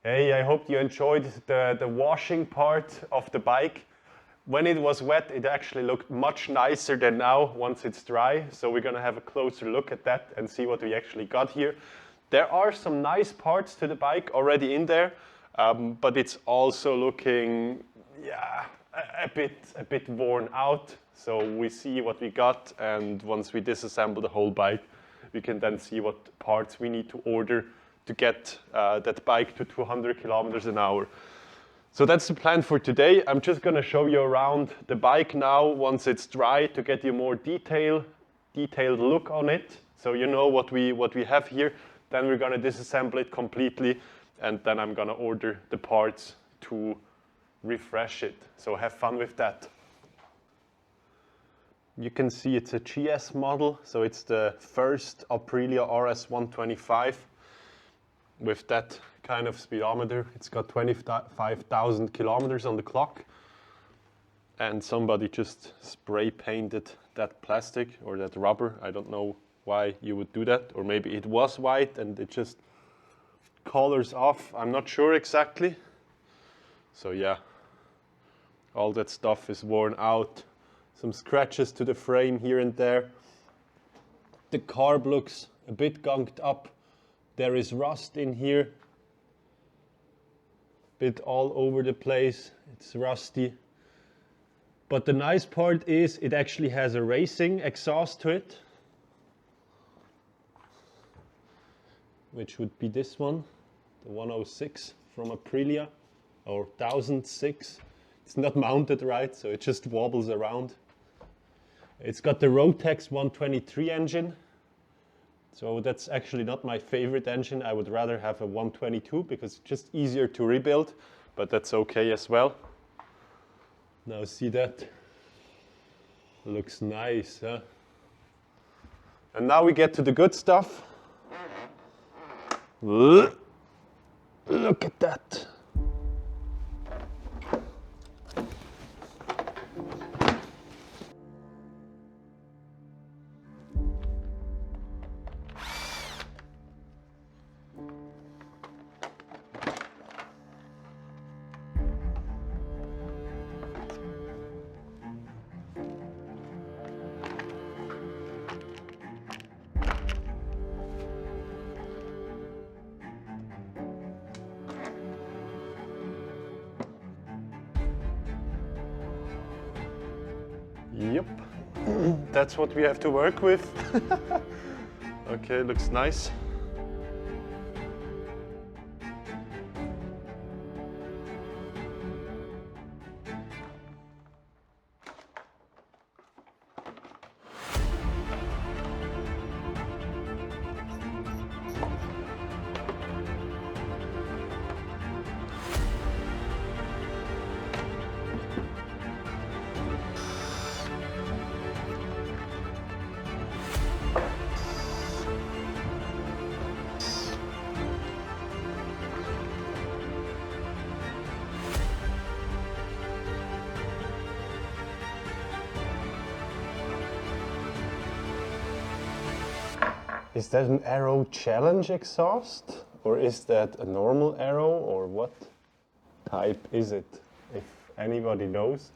Hey, I hope you enjoyed the washing part of the bike. When it was wet, it actually looked much nicer than now once it's dry. So we're gonna have a closer look at that and see what we actually got here. There are some nice parts to the bike already in there, but it's also looking, yeah, a bit worn out. So we see what we got, and once we disassemble the whole bike, we can then see what parts we need to order to get that bike to 200 kilometers an hour. So that's the plan for today. I'm just gonna show you around the bike now once it's dry to get you more detailed look on it. So you know what we have here. Then we're gonna disassemble it completely, and then I'm gonna order the parts to refresh it. So have fun with that. You can see it's a GS model, so it's the first Aprilia RS 125 with that kind of speedometer. It's got 25,000 kilometers on the clock, and somebody just spray painted that plastic or that rubber. I don't know why you would do that, or maybe it was white and it just colors off. I'm not sure exactly. So yeah, all that stuff is worn out. Some scratches to the frame here and there. The carb looks a bit gunked up. There is rust in here. Bit all over the place. It's rusty. But the nice part is it actually has a racing exhaust to it, which would be this one, the 106 from Aprilia, or 1006. It's not mounted right, so it just wobbles around. It's got the Rotex 123 engine. So that's actually not my favorite engine. I would rather have a 122 because it's just easier to rebuild, but that's okay as well. Now see that? Looks nice, huh? And now we get to the good stuff. Look at that. Yep, that's what we have to work with. Okay, looks nice. Is that an Aero Challenge exhaust? Or is that a normal Aero? Or what type is it? If anybody knows,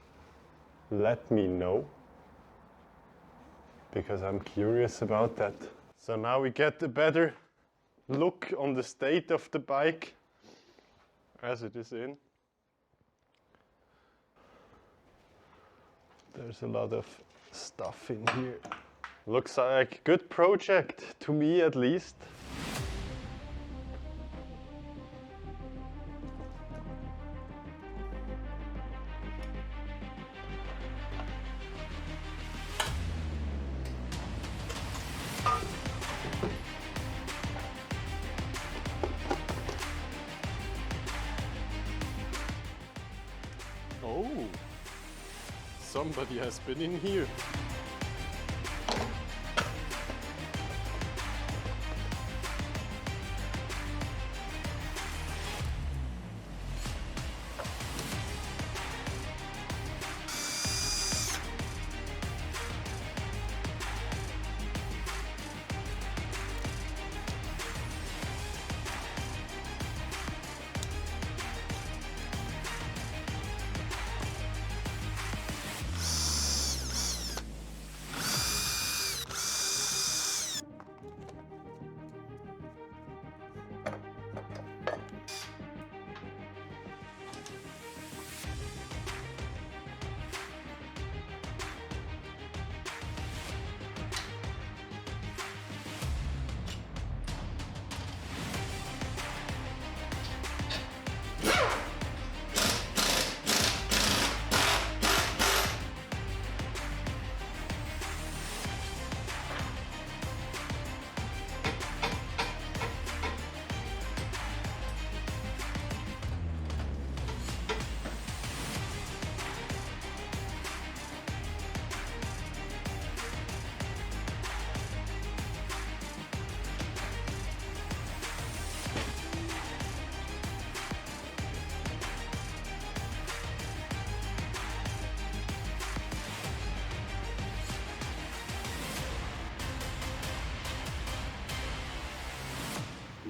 let me know. Because I'm curious about that. So now we get a better look on the state of the bike as it is in. There's a lot of stuff in here. Looks like a good project, to me at least. Oh, somebody has been in here.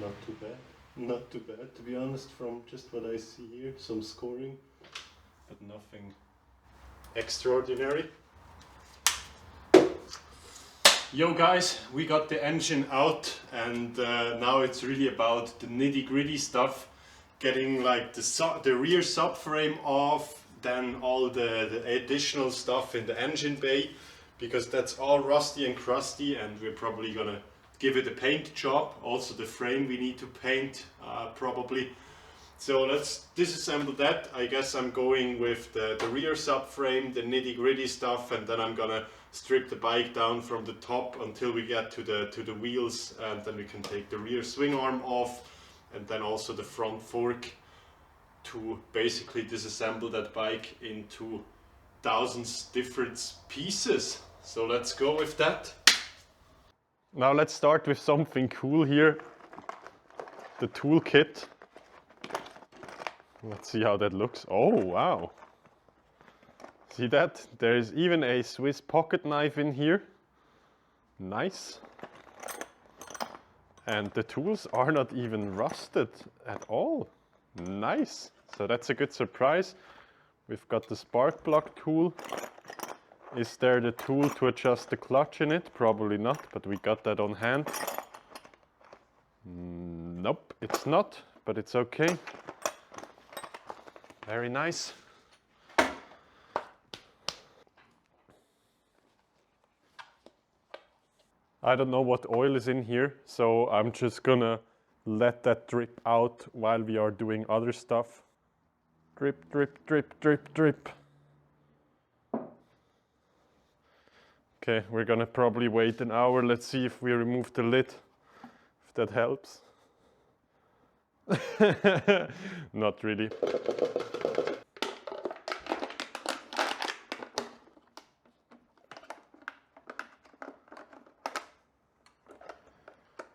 Not too bad. Not too bad, to be honest, from just what I see here. Some scoring, but nothing extraordinary. Yo guys, we got the engine out, and now it's really about the nitty-gritty stuff. Getting like the rear subframe off, then all the additional stuff in the engine bay, because that's all rusty and crusty, and we're probably gonna give it a paint job. Also the frame we need to paint probably. So let's disassemble that. I guess I'm going with the rear subframe, the nitty-gritty stuff, and then I'm gonna strip the bike down from the top until we get to the wheels, and then we can take the rear swing arm off, and then also the front fork, to basically disassemble that bike into thousands different pieces. So let's go with that. Now let's start with something cool here. The toolkit. Let's see how that looks. Oh, wow. See that? There is even a Swiss pocket knife in here. Nice. And the tools are not even rusted at all. Nice. So that's a good surprise. We've got the spark plug tool. Is there the tool to adjust the clutch in it? Probably not, but we got that on hand. Nope, it's not, but it's okay. Very nice. I don't know what oil is in here, so I'm just gonna let that drip out while we are doing other stuff. Drip, drip, drip, drip, drip. Okay, we're gonna probably wait an hour. Let's see if we remove the lid, if that helps. Not really.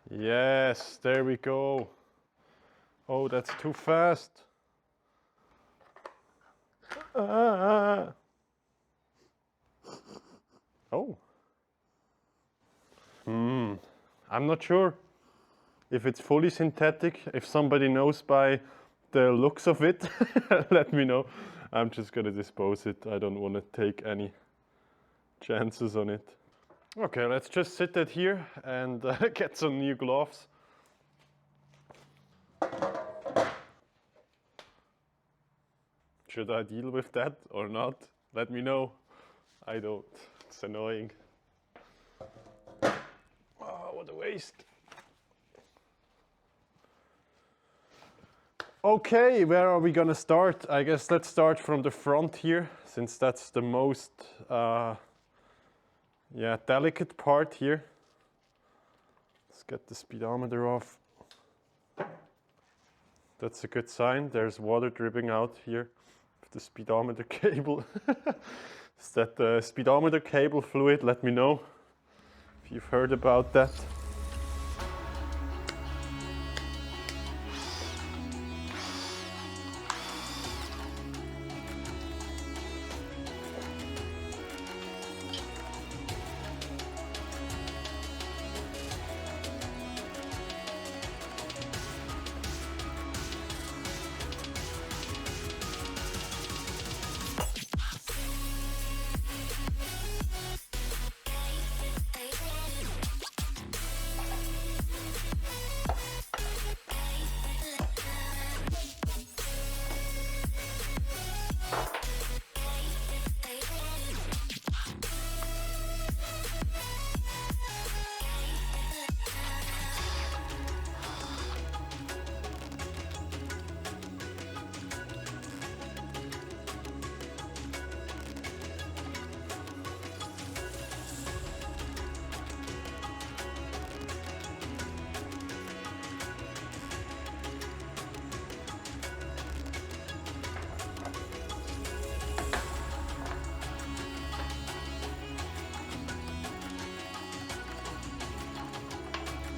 Yes, there we go. Oh, that's too fast. Oh. I'm not sure if it's fully synthetic. If somebody knows by the looks of it, let me know. I'm just gonna dispose it. I don't want to take any chances on it. Okay, let's just sit it here and get some new gloves. Should I deal with that or not? Let me know. I don't. It's annoying. Oh, what a waste. Okay, where are we gonna start? I guess let's start from the front here, since that's the most delicate part here. Let's get the speedometer off. That's a good sign. There's water dripping out here with the speedometer cable. Is that the speedometer cable fluid? Let me know if you've heard about that.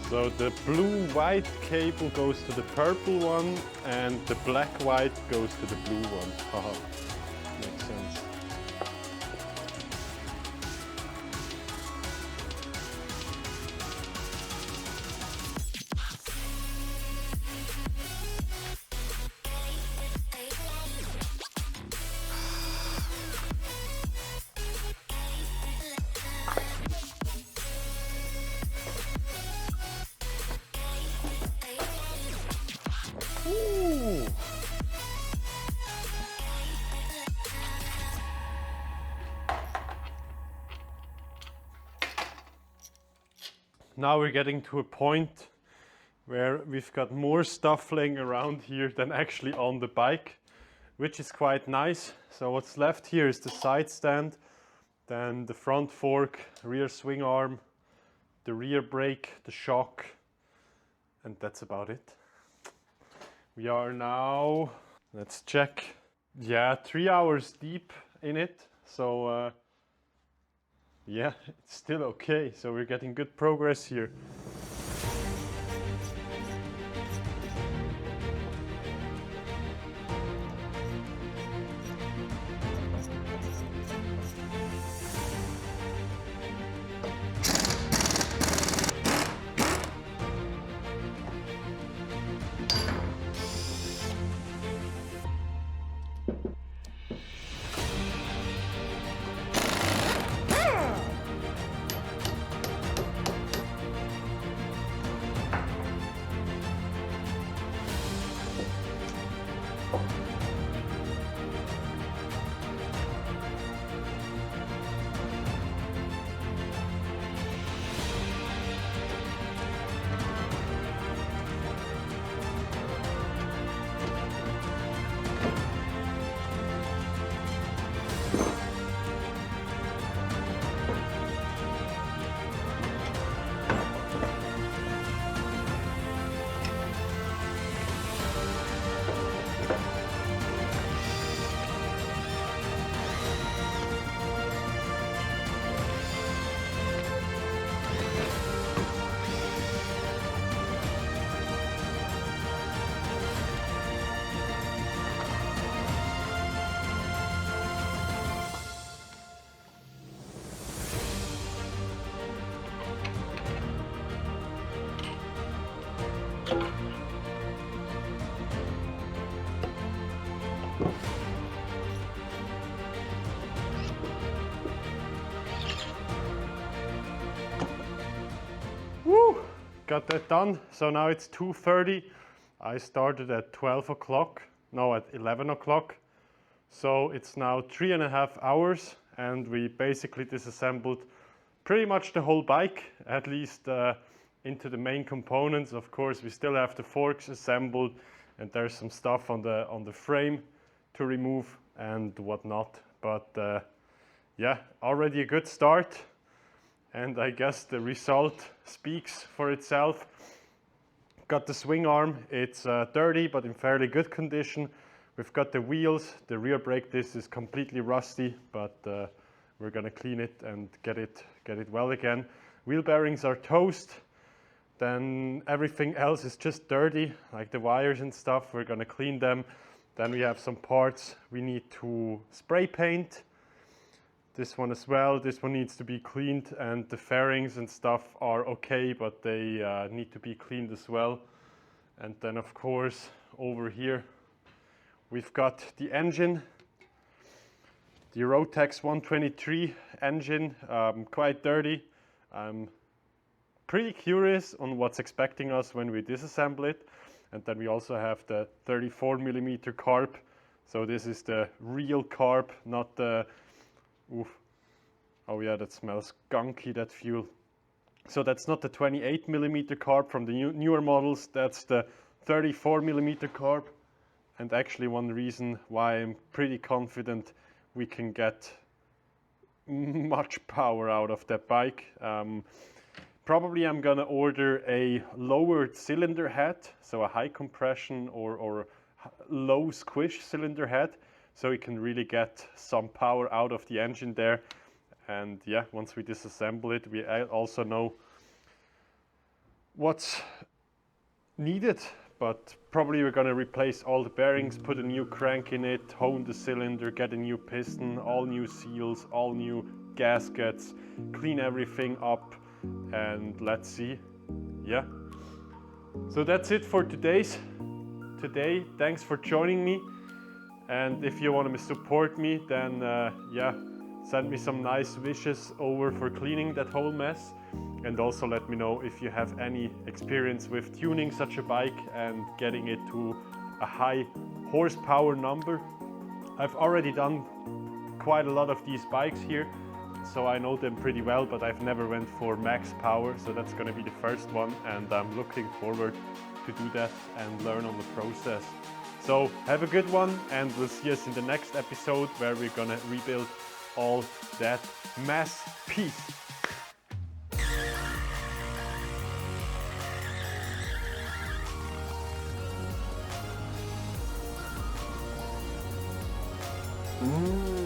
So the blue-white cable goes to the purple one, and the black-white goes to the blue one. Haha, makes sense. now we're getting to a point where we've got more stuff laying around here than actually on the bike, which is quite nice. So what's left here is the side stand, then the front fork, rear swing arm, the rear brake, the shock, and that's about it. We are now, let's check, yeah, 3 hours deep in it. So yeah, it's still okay. So we're getting good progress here. Woo! Got that done. So now it's 2:30. I started at 12 o'clock, no, at 11 o'clock. So it's now 3.5 hours, and we basically disassembled pretty much the whole bike, at least into the main components. Of course, we still have the forks assembled, and there's some stuff on the frame to remove and whatnot. But yeah, already a good start. And I guess the result speaks for itself. Got the swing arm, it's dirty but in fairly good condition. We've got the wheels, the rear brake disc is completely rusty, but we're gonna clean it and get it well again. Wheel bearings are toast, then everything else is just dirty, like the wires and stuff. We're gonna clean them. Then we have some parts we need to spray paint. This one as well, this one needs to be cleaned, and the fairings and stuff are okay, but they need to be cleaned as well. And then of course over here we've got the engine, the Rotax 123 engine, quite dirty. I'm pretty curious on what's expecting us when we disassemble it. And then we also have the 34mm carb. So this is the real carb, not the oof. Oh yeah, that smells gunky, that fuel. So that's not the 28mm carb from the newer models, that's the 34mm carb. And actually one reason why I'm pretty confident we can get much power out of that bike. Probably I'm gonna order a lowered cylinder head, so a high compression or low squish cylinder head, so we can really get some power out of the engine there. And yeah, once we disassemble it, we also know what's needed, but probably we're gonna replace all the bearings, put a new crank in it, hone the cylinder, get a new piston, all new seals, all new gaskets, clean everything up, and let's see. Yeah. So that's it for today. Thanks for joining me. And if you want to support me, then yeah, send me some nice wishes over for cleaning that whole mess. And also let me know if you have any experience with tuning such a bike and getting it to a high horsepower number. I've already done quite a lot of these bikes here, so I know them pretty well, but I've never went for max power, so that's going to be the first one, and I'm looking forward to do that and learn on the process. So have a good one, and we'll see us in the next episode where we're going to rebuild all that mess. Peace. Mm.